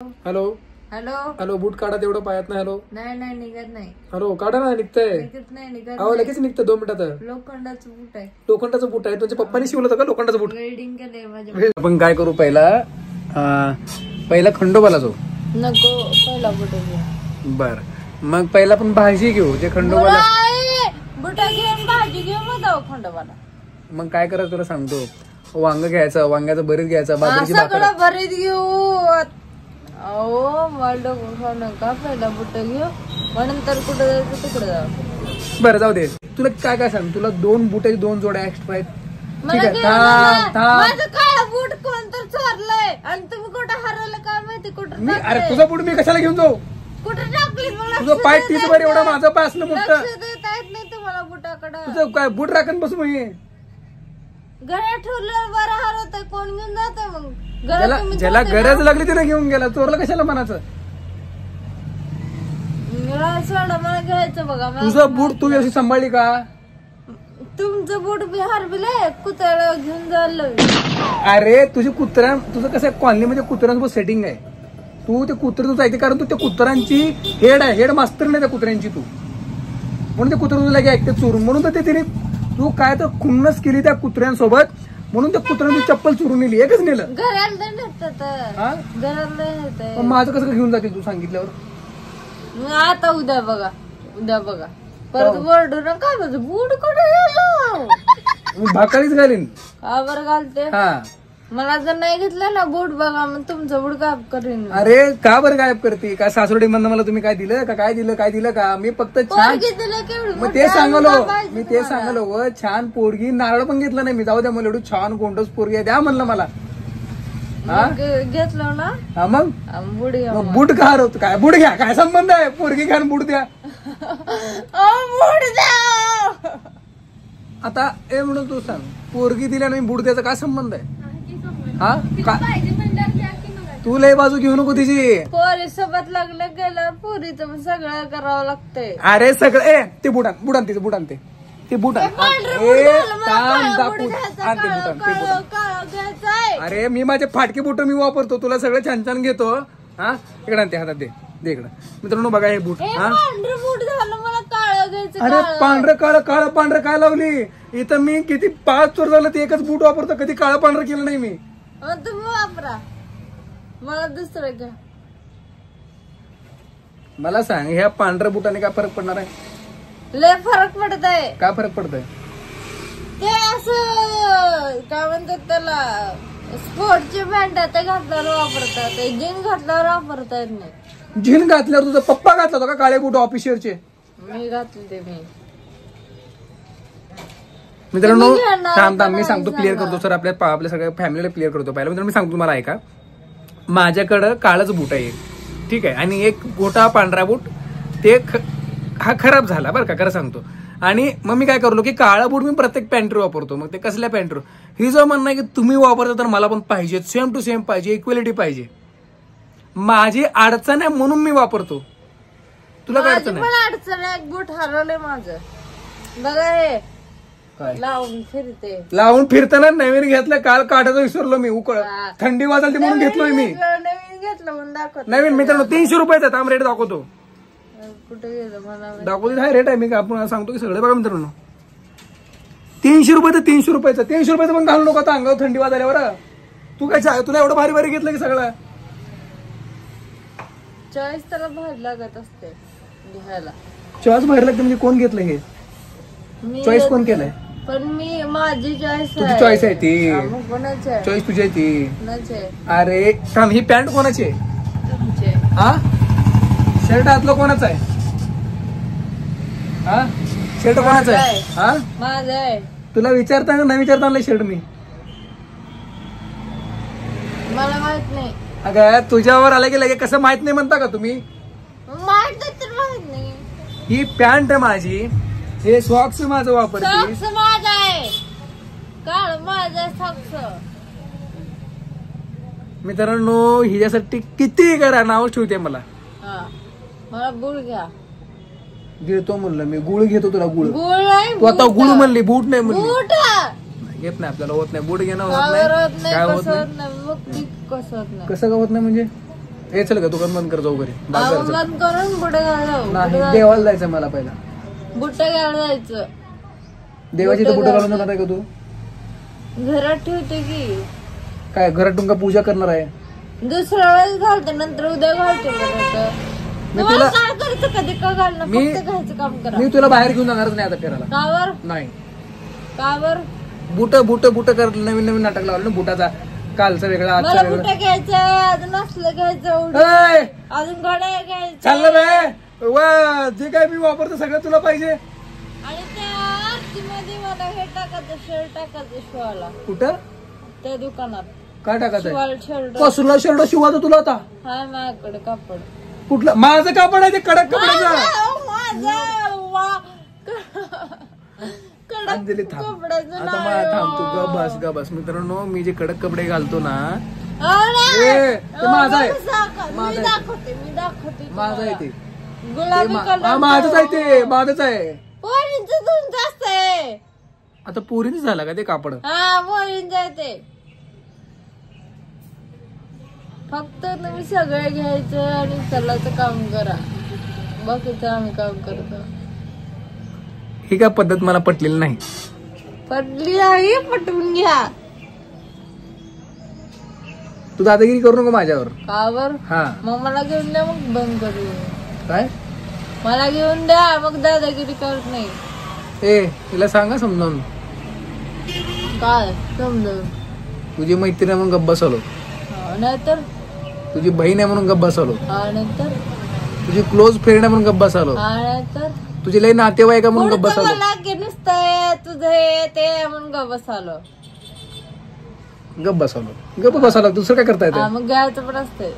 Hello hello hello boot काढा तेवढं पायात ना. हॅलो नाही निघत नाही. हॅलो काढा ना. निघतंय. निघत अहो लगेच निघतं 2 मिनिटात. लोखंडाचं बूट आहे. लोखंडाचं बूट आहे. तुमच्या पप्पानी शिवलं होतं का लोखंडाचं बूट? वेल्डिंग केलंय माझ्या. आपण काय करू पहिला खंडोबाला जाऊ. नको पहिला बूट घेऊ. बर मग पहिला पण भाजी घेऊ जे खंडोबाला. बुट घेऊन भाजी घेऊ मग जाऊ खंडोबाला. मग काय करायचं तुला सांगतो. वांग घ्यायचं, वांग्याचं भरीत घ्यायचं, बाजरीची भाकर. सगळं भरीत घेऊ. अहो मला खाऊ नका. पहिला बुट घेऊ म्हणून तर कुठं जायचं तिकडे जाऊ. बरं जाऊ दे. तुला काय काय सांग. तुला 2 बुटाची 2 जोड्या एक्स्ट्रा आहेत. ठीक आहे. माझं काळं बूट कोण तर चोरलंय आणि तुम्ही कुठं हरवलं काय माहिती. कुठं अरे तुझा बूट मी कशाला घेऊन जाऊ. कुठं टाकली मला. तुझं पाय तीच बरं एवढा माझं पाय असलं मोठं. लक्ष देता येत नाही तुम्हाला बुटाकडं. तुझं काय बूट राखून बसू मी. घरात ठेवल्यावर बरं हरवतंय. कोण घेऊन जाते मग. ज्याला गरज लागली तिने घेऊन गेला. चोरला कशाला मनाचं. मला घ्यायचं बघा. तुझं बूट तू अशी सांभाळली का. तुमचं बूट बी हरविलंय. कुत्र्याला घेऊन जायला. अरे तुझी तुझं कसं कॉलनीमध्ये कुत्र्यांसोबत सेटिंग आहे. तू ते कुत्रे तुझं ऐकते कारण तू त्या कुत्र्यांची हेड आहे. हेड मास्तर नाही त्या कुत्र्यांची तू. म्हणून ते कुत्रे तुला ऐकते चोरून. म्हणून तर ते तिने तू काय तर खुन्नस केली त्या कुत्र्यांसोबत. म्हणून त्या कुत्र्यांनी चप्पल चोरून नेली. एकच नेलं. घराला नेतात. घराला माझं कसं घेऊन जाते तू सांगितल्यावर. आता उद्या बघा परत वरडू ना. काय माझं बूट कुठे मी भाकारीच घालीन. का बरं घालते. हा मला जर नाही घेतलं ना बूट बघा मग तुमचं बूट गायब करीन. अरे का बरं गायब करते. काय सासवडी म्हणणं मला तुम्ही काय दिलं का. काय दिलं का. मी फक्त छान मग ते सांगलो व छान पोरगी. नारळ पण घेतलं नाही मी. जाऊ द्या मला एवढी छान गोंडस पोरगी द्या म्हणलं मला. घेतलं ना. हा मग बूट घ्या. बूट का हरवत काय. बूट घ्या काय संबंध आहे. पोरगी घ्या बूट द्या. बूट द्या. आता ए म्हणून तू सांग. पोरगी दिल्या नाही बूट द्यायचा काय संबंध आहे. हा तू लय बाजू घेऊ नको तिची. पोरी सोबत लग्न केलं पोरीचं सगळं करावं लागतंय. अरे सगळं ते बुटान तिचं बुटान ते बुटान. अरे मी माझे फाटके बुट मी वापरतो. तुला सगळं छान छान घेतो. हा इकडे आणते हातात दे इकडं. मित्रांनो बघा हे बूट. बूट झालं मला काळं घ्यायचं. अरे काळं पांढरं काय लावली इथं. मी किती 5 वर्ष झालं ते एकच बूट वापरतो. कधी काळं पांढरं केलं नाही मी. तुम्ही वापरा. मला दुसरं घ्या. मला सांग ह्या पांढऱ्या बुटाने काय फरक पडणार आहे. लय फरक पडत आहे. काय फरक पडतोय. ते असं काय म्हणतात त्याला. स्पोर्टचे पॅन्ट ते घातल्यावर वापरतात. जीन घातल्यावर वापरता येत नाही. जीन घातल्यावर तुझा पप्पा घातला होता का काळे बूट ऑफिशियरचे. मी घातले ते. मित्रांनो थांब मी सांगतो. क्लिअर करतो सर. आपल्या सगळ्या फॅमिलीला क्लिअर करतो. पहिला मित्रांनो मी सांगतो तुम्हाला ऐका. माझ्याकडं काळाच बूट आहे एक. ठीक आहे. आणि एक मोठा पांढरा बूट ते हा खराब झाला बरं का. खरं सांगतो. आणि मग मी काय करलो की काळा बूट मी प्रत्येक पॅन्ट्री वापरतो. मग ते कसल्या पॅन्ट्री. ही जो म्हणणं आहे की तुम्ही वापरता तर मला पण पाहिजे. सेम टू सेम पाहिजे. इक्वेलिटी पाहिजे. माझी अडचण आहे म्हणून मी वापरतो. तुला काय अडचण आहे. अडचण आहे. एक बूट हरवलंय माझं. बघा हे लावून फिरताना नवीन घेतलं. काल काढायचं विसरलो मी. उकळ थंडी वाजली म्हणून घेतलोय मी. नवीन घेतलं म्हणून दाखवत. नवीन मित्रांनो 300 रुपयाचा थांब रेट दाखवतो. कुठे गेलं मला दाखवतो. हा रेट आहे. मी आपण सांगतो की सगळं बघा मित्रांनो. 300 रुपये तर 300 रुपयाचं. 300 रुपयाचं पण घालू नको आता अंगावर थंडी वाजल्यावर. तू काय तुला एवढं भारी घेतलं की सगळं. चॉईस त्याला भारी लागत असते घ्यायला. चॉईस भारी लागते म्हणजे कोण घेतलं हे. चॉईस कोण केलंय. पण मी माझी चॉईस तुझी चॉईस आहे ती. कोणाची आहे. चॉईस तुझी आहे ती. कोणाची. अरे थांब ही पॅन्ट कोणाची आहे. हा शर्ट आतलं कोणाचं आहे. हा शर्ट कोणाचं आहे. हा माझं आहे. तुला विचारता न विचारता आणलं शर्ट मी. मला माहित नाही. अगं तुझ्यावर आलं की लगे कसं माहित नाही म्हणता का तुम्ही. माहित तर माहित नाही. ही पॅन्ट आहे माझी. हे सॉक्स माझं वापरते. सॉक्स माझा आहे. काळ माझा सॉक्स. मित्रांनो हिच्यासाठी किती करा नाव ठेवते मला. मला गुळ घ्या. घेतो म्हणलं मी. गुळ घेतो तुला. गुळ गुळ तू आता गुळ म्हणली बूट नाही म्हणली. बूट घेत नाही आपल्याला. होत नाही बूट घेणं. होत नाही काय होत नाही. कसं कसं होत नाही म्हणजे हे चल का दुकान बंद कर जाऊ घरी बंद करून बुट घालावं. नाही देवाला जायचं मला पहिला बुट घालायला जायचं. देवाची तर बुट घालून जाणार आहे का तू? घरात ठेवते की काय घरात तुमका पूजा करणार आहे? दुसऱ्या वेळेस घालते नंतर उद्या घालते परत. मी तुला काय करायचं कधी का घालणं फक्त घ्यायचं काम करा. मी तुला बाहेर घेऊन जाणारच नाही आता फिरायला. कावर नाही कावर बुट बुट बुट कर नवीन नवीन नाटक लावलं ना बुटाचा कालचा वेगळा आजचा मला वेगळा. बुट घ्यायचं अजून असलं घ्यायचं ए, अजून घड्या घ्यायचं चाललं रे वा जे काय मी वापरतो सगळं तुला पाहिजे. आणि त्या आरतीमध्ये मला हे टाकायचं शर्ट टाकायचं शिवायला. कुठं? त्या दुकानात काय टाकायचं? शिवायला शर्ट कसला शर्ट शिवायचं तुला आता? हाय माझ्याकडे कापड. कुठलं? माझं कापड आहे ते कडक कपड्याचं. अंजली थांब आता मला थांब तू ग बस मित्रांनो मी जे कडक कपडे घालतो ना ते माझं आहे. मी दाखवते माझं आहे ते. गुलाबी कलर माझंच आहे ते माझंच आहे. पोरींचं तुमचं जास्त आहे. आता पोरीच झाला का ते कापड? हा पोरींचं आहे ते. फक्त तुम्ही सगळं घ्यायचं आणि चलाचं काम करा. बाकीचं आम्ही काम करतो. ही काय पद्धत मला पटलेली नाही. पटली आहे पटवून घ्या. तू दादागिरी करू नको माझ्यावर. कावर? हा मग मला घेऊन द्या मग बंद करू. काय? मला घेऊन द्या मग दादागिरी करत नाही. ए तिला सांगा समजावून. काय समजून? तुझी मैत्रीण आहे म्हणून गप्प बसवलो. नाहीतर तुझी बहीण आहे म्हणून गप्प बसवलो. नाहीतर तुझी क्लोज फ्रेंड आहे म्हणून गप्प बसवलो. नाहीतर तुझी लई नातेवाईक आहे म्हणून गप्प बसवलो. मला नुसतं तुझं हे ते म्हणून गप्प बसवलो. गप्प बसवलो दुसरं काय करता येतं? मग घ्यायचं पण असतंय.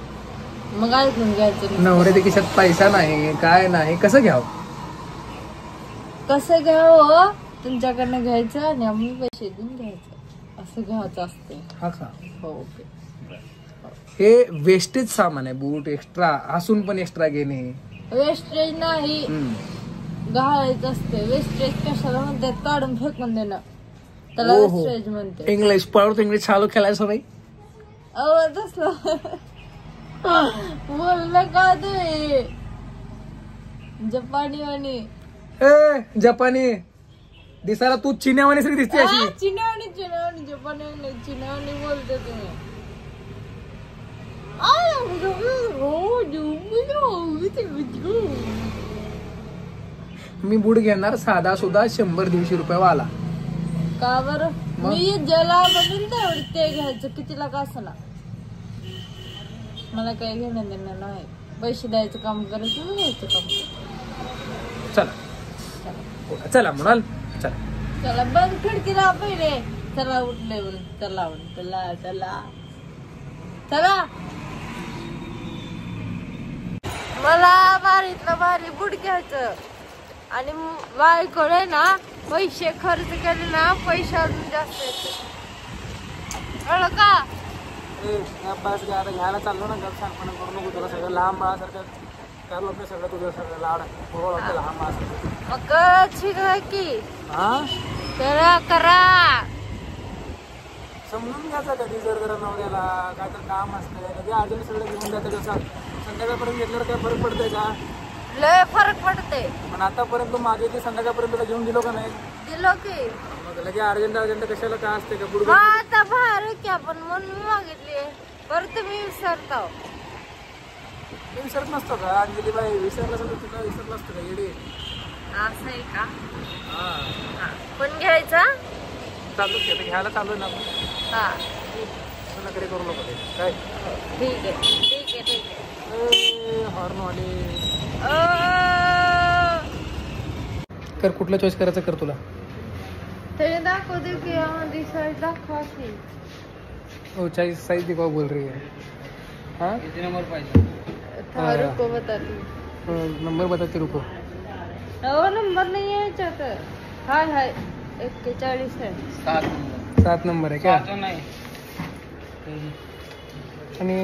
मग ऐकून घ्यायचं. नवऱ्याच्या खिशात पैसा नाही काय नाही कसं घ्यावं? कसं घ्यावं? तुमच्याकडनं घ्यायचं आणि आम्ही पैसे देऊन घ्यायचं असं घ्यायचं असतंय. हा का? हो. हे वेस्टेज सामान आहे. बूट एक्स्ट्रा असून पण एक्स्ट्रा घेणे वेस्टेज नाही घालायचं असते. वेस्टेज कशाला म्हणतात? काढून फेकून देणं त्याला वेस्टेज म्हणते. इंग्लिश परत इंग्लिश चालू केलायचं नाही. तसलं बोललं का तुम्ही? जपानी वाणी. जपानी दिसायला तू चिन्यावानी सगळी दिसते अशी. चिन्यावानी जपानी चिन्यावानी बोलते तुम्ही. मी बूट घेणार साधा सुद्धा 100-150 रुपये वाला. का बरं? मी ज्याला बघेल ना ते घ्यायचं कितीला का असला. मला काही घेणं देणं नाही. पैसे द्यायचं काम करायचं घ्यायचं काम. चला म्हणाल चला बंद खिडकीला पहिले. चला उठले चला चला चला चला. मला भारीतलं भारी बूट घ्यायचं आणि बायकोळे ना पैसे खर्च केले ना पैसे अजून जास्त येते. कळलं का? बस घ्यायला चाललो ना सांगपणा करू नको. तुला सगळं लहान बाळासारखं करलो मी सगळं तुझं सगळं लाड लहान बाळासारखं. मग शिका की करा समजून घ्यायचं कधी जर जरा नवऱ्याला काय तर काम असतं कधी अजून सगळं घेऊन जातं. कसं संध्याकाळपर्यंत घेतल्यावर काय फरक पडतंय का? लय फरक पडते. पण आतापर्यंत मागे ते संध्याकाळपर्यंत घेऊन दिलो का नाही? दिलो की. मग लगे अर्जंट कशाला काय असते का? बुड आता बाहेर की आपण म्हणून मी मागितली. परत तुम्ही विसरता. मी विसरत नसतो का अंजली बाई? विसरला सगळं तुला विसरलं असतं का येडे? असं आहे का? पण घ्यायचा चालू घ्यायला चालू ना. हा नकरी करू नको ते काय. ठीक आहे. हॉर्नवाले कर. कुठला चॉईस करायचं कर तुला. ते दाखवते की यामध्ये साईज दाखवा की. हो साइज दिखाओ बोल रही है. हाँ कितने नंबर पाहिजे? रुको बताती. नंबर बताते रुको. नंबर नाही आहे याच्यात. हाय 41 है. 7 नंबर है क्या? नाही. आणि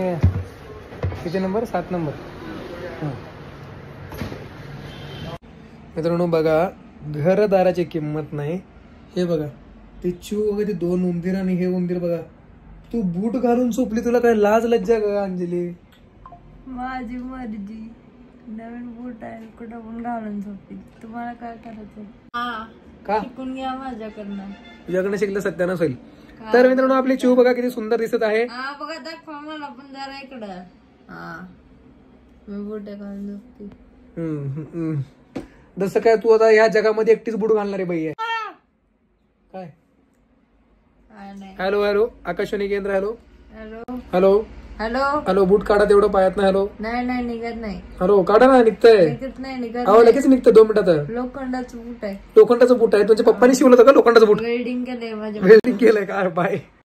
किती नंबर? 7 नंबर. मित्रांनो बघा घरदाराची किंमत नाही. हे बघा ते बघा ते 2 उंदीर आणि हे उंदीर बघा. तू बूट घालून झोपली तुला काय लाज लज्जा का अंजली? माझी मर्जी. नवीन बूट आहे, कुठं पण घालून झोपी. तुम्हाला काय करायचं? का शिकून घ्या माझ्याकडनं. तुझ्याकडे शिकलं सत्यानाश होईल. तर मित्रांनो आपली चिऊ बघा किती सुंदर दिसत आहे. हा बघा, दाखवा मला पण जरा इकडं. हा मी बूट घालून झोपते. जसं काय तू आता ह्या जगामध्ये एकटीच बूट घालणारी बाई आहे काय? हॅलो हॅलो आकाशवाणी केंद्र. Hello hello hello hello hello boot काढा तेवढं पायात ना. हॅलो नाही निघत नाही. हॅलो काढा ना. निघतंय. निघत नाही निघत. अहो लगेच निघतं 2 मिनिटात. लोखंडाचं बूट आहे. लोखंडाचं बूट आहे. तुमच्या पप्पानी शिवलं होतं का लोखंडाचं बूट? वेल्डिंग केलंय माझ्या. वेल्डिंग केलंय का? बाय.